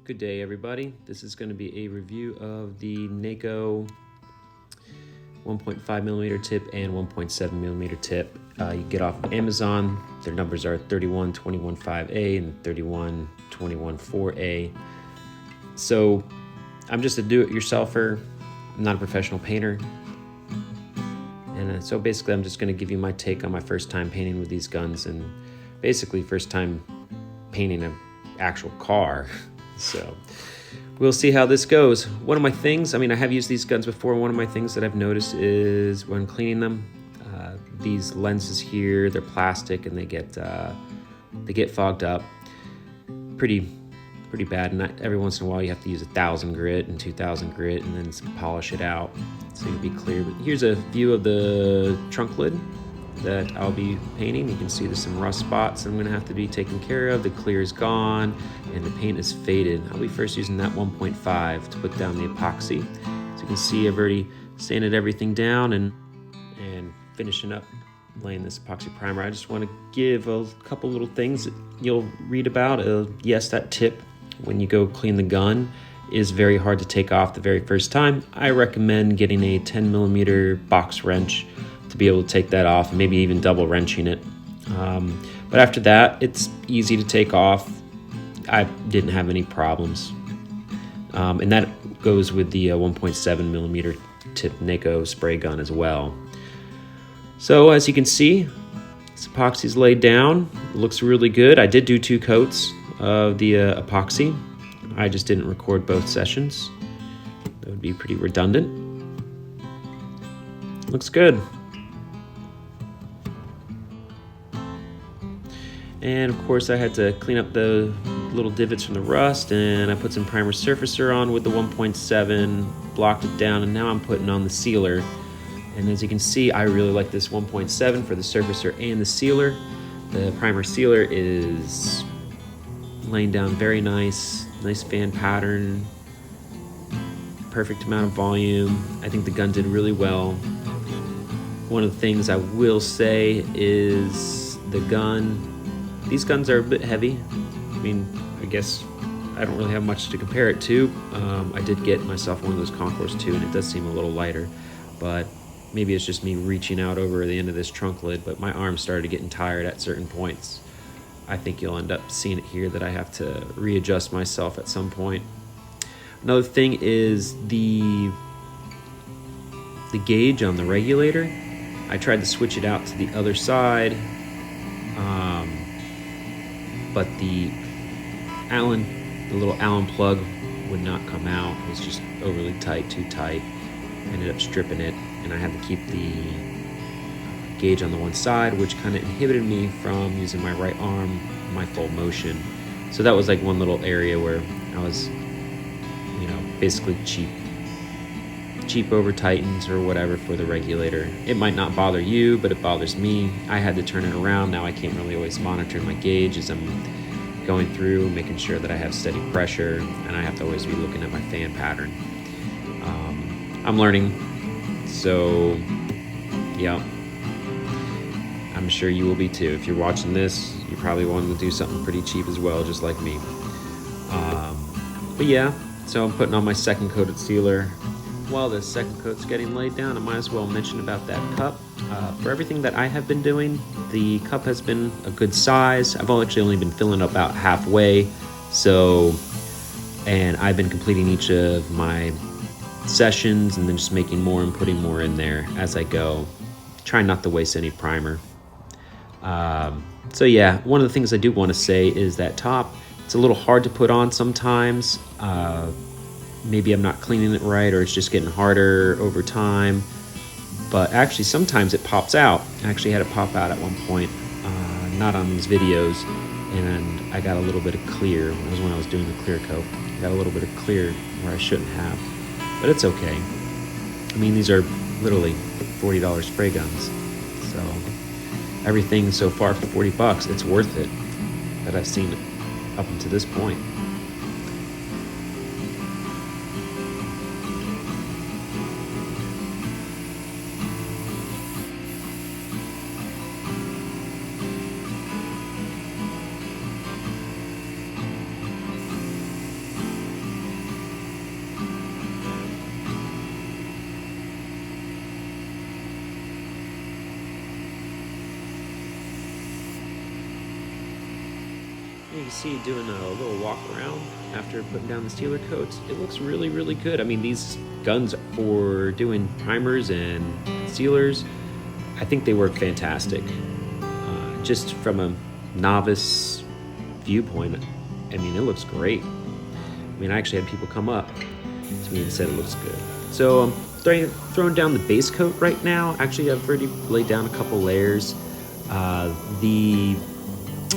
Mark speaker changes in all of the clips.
Speaker 1: Good day, everybody. This is going to be a review of the Neiko 1.5 millimeter tip and 1.7 millimeter tip. You get off of Amazon. Their numbers are 31215A and 31214A. So I'm just a do-it-yourselfer. I'm not a professional painter. And so basically I'm just going to give you my take on my first time painting with these guns and basically first time painting an actual car. So we'll see how this goes. One of my things, I have used these guns before. One of my things that I've noticed is when cleaning them, these lenses here, they're plastic and they get fogged up pretty bad. And every once in a while you have to use 1,000 grit and 2,000 grit and then polish it out so it'll be clear. But here's a view of the trunk lid that I'll be painting. You can see there's some rust spots I'm going to have to be taking care of. The clear is gone and the paint is faded. I'll be first using that 1.5 to put down the epoxy. So you can see I've already sanded everything down and finishing up laying this epoxy primer. I just want to give a couple little things that you'll read about. Yes, that tip when you go clean the gun is very hard to take off the very first time. I recommend getting a 10 millimeter box wrench to be able to take that off, maybe even double wrenching it. But after that, it's easy to take off. I didn't have any problems. And that goes with the 1.7 millimeter tip Neiko spray gun as well. So as you can see, this epoxy's laid down. It looks really good. I did do 2 coats of the epoxy. I just didn't record both sessions. That would be pretty redundant. Looks good. And of course I had to clean up the little divots from the rust, and I put some primer surfacer on with the 1.7, blocked it down, and now I'm putting on the sealer. And as you can see, I really like this 1.7 for the surfacer and the sealer. The primer sealer is laying down very nice fan pattern, perfect amount of volume. I think the gun did really well. One of the things I will say is the gun, these guns are a bit heavy. I guess I don't really have much to compare it to. I did get myself one of those Concours 2 and it does seem a little lighter, but maybe it's just me reaching out over the end of this trunk lid, but my arms started getting tired at certain points. I think you'll end up seeing it here that I have to readjust myself at some point. Another thing is the gauge on the regulator. I tried to switch it out to the other side, but the little Allen plug would not come out. It was just overly tight, too tight. I ended up stripping it, and I had to keep the gauge on the one side, which kind of inhibited me from using my right arm, my full motion. So that was like one little area where I was, basically cheap over tightens or whatever for the regulator. It might not bother you, but it bothers me. I had to turn it around. Now I can't really always monitor my gauge as I'm going through, making sure that I have steady pressure, and I have to always be looking at my fan pattern. I'm learning, so yeah, I'm sure you will be too. If you're watching this, you probably wanted to do something pretty cheap as well, just like me. But yeah, so I'm putting on my second coated sealer. While the second coat's getting laid down, I might as well mention about that cup. For everything that I have been doing, the cup has been a good size. I've actually only been filling it about halfway. And I've been completing each of my sessions and then just making more and putting more in there as I go. Trying not to waste any primer. So yeah, one of the things I do want to say is that top, it's a little hard to put on sometimes. Maybe I'm not cleaning it right, or it's just getting harder over time. But actually, sometimes it pops out. I actually had it pop out at one point, not on these videos, and I got a little bit of clear. It was when I was doing the clear coat. I got a little bit of clear where I shouldn't have, but it's okay. These are literally $40 spray guns, so everything so far for $40, it's worth it that I've seen it up until this point. you can see, doing a little walk around after putting down the sealer coats, it looks really, really good. I mean, these guns for doing primers and sealers, I think they work fantastic. Just from a novice viewpoint, I mean, it looks great. I mean, I actually had people come up to me and said it looks good. So I'm throwing down the base coat right now. Actually, I've already laid down a couple layers. I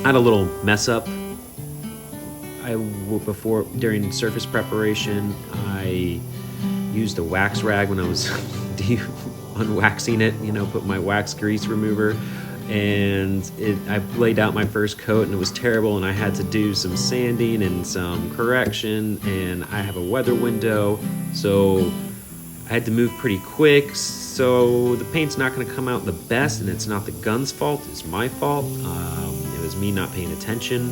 Speaker 1: had a little mess up. During surface preparation, I used a wax rag when I was unwaxing it, you know, put my wax grease remover, and I laid out my first coat and it was terrible, and I had to do some sanding and some correction, and I have a weather window, so I had to move pretty quick. So the paint's not going to come out the best, and it's not the gun's fault, it's my fault. It was me not paying attention.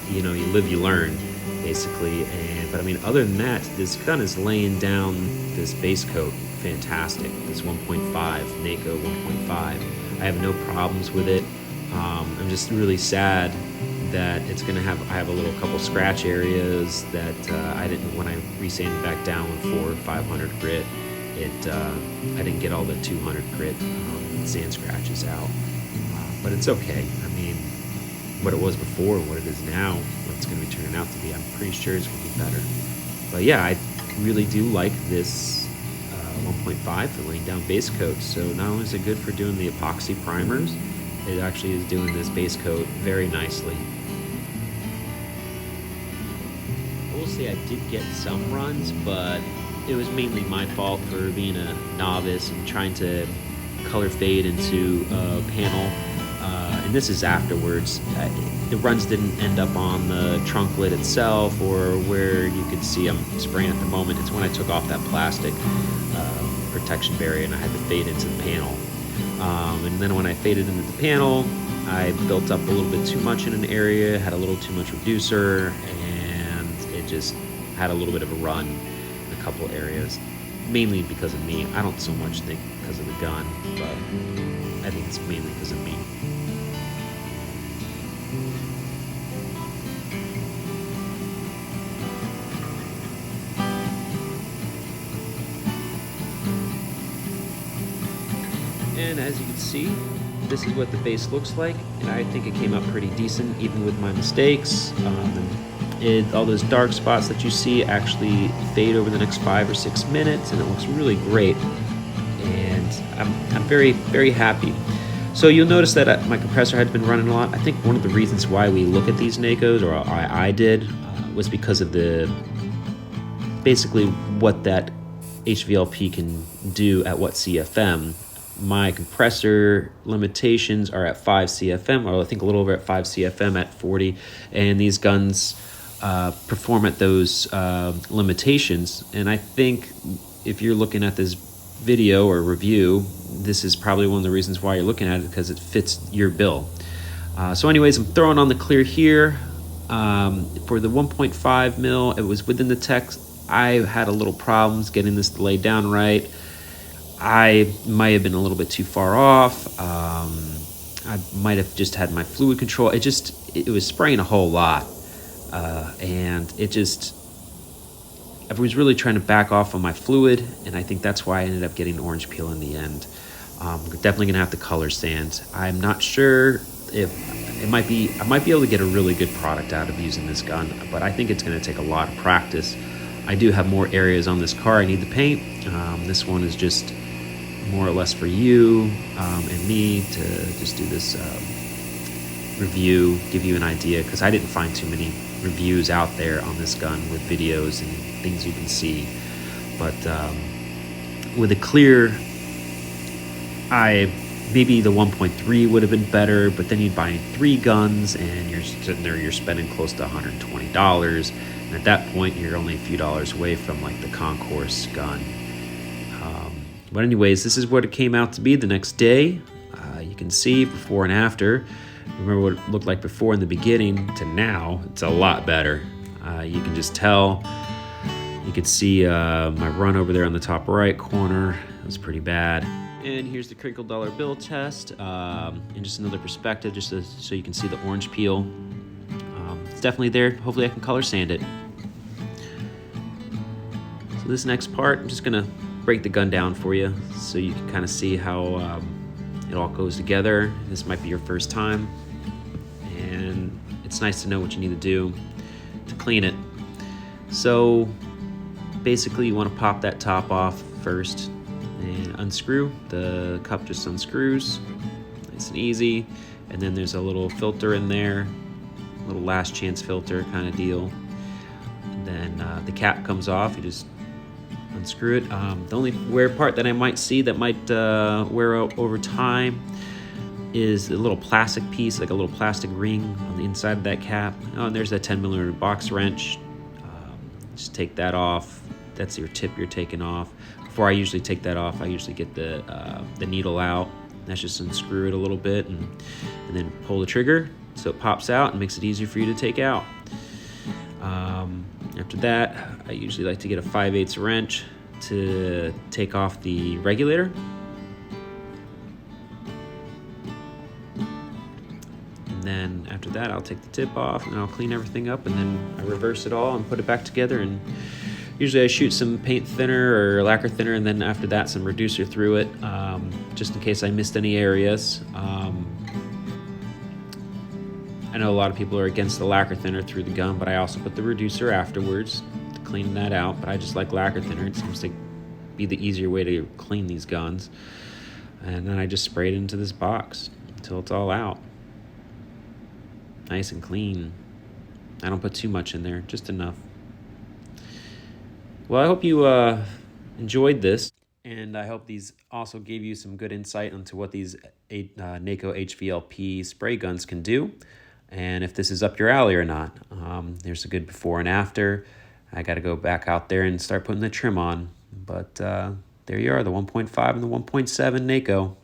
Speaker 1: You know, you live, you learn, basically. But I mean, other than that, this gun is laying down this base coat fantastic. This 1.5, Neiko 1.5. I have no problems with it. I'm just really sad that it's gonna have, I have a couple scratch areas that I didn't, when I resanded back down with 400 or 500 grit, I didn't get all the 200 grit sand scratches out. But it's okay. I mean, what it was before, what it is now, what it's going to be turning out to be, I'm pretty sure it's going to be better. But yeah, I really do like this 1.5 for laying down base coats. So not only is it good for doing the epoxy primers, it actually is doing this base coat very nicely. I will say I did get some runs, but it was mainly my fault for being a novice and trying to color fade into a panel. And this is afterwards. The runs didn't end up on the trunk lid itself or where you could see I'm spraying at the moment. It's when I took off that plastic protection barrier and I had to fade into the panel. And then when I faded into the panel, I built up a little bit too much in an area, had a little too much reducer, and it just had a little bit of a run in a couple areas. Mainly because of me. I don't so much think because of the gun, but I think it's mainly because of me. And as you can see, this is what the base looks like, and I think it came out pretty decent even with my mistakes. All those dark spots that you see actually fade over the next 5 or 6 minutes, and it looks really great. And I'm very, very happy. So you'll notice that my compressor had been running a lot. I think one of the reasons why we look at these Neikos, or I did, was because of basically what that HVLP can do at what CFM. My compressor limitations are at 5 CFM, or I think a little over at 5 CFM at 40, and these guns perform at those limitations. And I think if you're looking at this video or review, this is probably one of the reasons why you're looking at it, because it fits your bill. So anyways, I'm throwing on the clear here. For the 1.5 mil, it was within the text. I had a little problems getting this to lay down right. I might have been a little bit too far off. I might have just had my fluid control. It was spraying a whole lot. And I was really trying to back off on my fluid, and I think that's why I ended up getting orange peel in the end. We're definitely gonna have to color sand. I'm not sure if I might be able to get a really good product out of using this gun, but I think it's gonna take a lot of practice. I do have more areas on this car I need to paint. This one is just more or less for you and me to just do this review, give you an idea, because I didn't find too many reviews out there on this gun with videos and things you can see. But with a clear, maybe the 1.3 would have been better, but then you'd buy 3 guns and you're sitting there, you're spending close to $120, and at that point you're only a few dollars away from like the Concourse gun. But anyways, this is what it came out to be the next day. You can see before and after. Remember what it looked like before in the beginning to now, it's a lot better. You can just tell. You can see my run over there on the top right corner. It was pretty bad. And here's the crinkle dollar bill test in just another perspective, just so you can see the orange peel. definitely there. Hopefully I can color sand it. So this next part, I'm just gonna break the gun down for you so you can kind of see how it all goes together. This might be your first time, and it's nice to know what you need to do to clean it. So basically you want to pop that top off first and unscrew. The cup just unscrews, nice and easy. And then there's a little filter in there, a little last chance filter kind of deal. And then the cap comes off, you just unscrew it. The only wear part that I might see that might wear out over time is a little plastic piece, like a little plastic ring on the inside of that cap. Oh, and there's that 10mm box wrench. Just take that off. That's your tip you're taking off. Before I usually take that off, I usually get the needle out. That's just unscrew it a little bit and then pull the trigger so it pops out and makes it easier for you to take out. After that, I usually like to get a 5/8 wrench to take off the regulator. And then after that, I'll take the tip off and I'll clean everything up, and then I reverse it all and put it back together. And usually I shoot some paint thinner or lacquer thinner, and then after that some reducer through it, just in case I missed any areas. I know a lot of people are against the lacquer thinner through the gun, but I also put the reducer afterwards to clean that out. But I just like lacquer thinner. It seems to be the easier way to clean these guns. And then I just spray it into this box until it's all out. Nice and clean. I don't put too much in there, just enough. Well, I hope you enjoyed this, and I hope these also gave you some good insight into what these Neiko HVLP spray guns can do, and if this is up your alley or not. There's a good before and after. I got to go back out there and start putting the trim on, but there you are, the 1.5 and the 1.7 Neiko.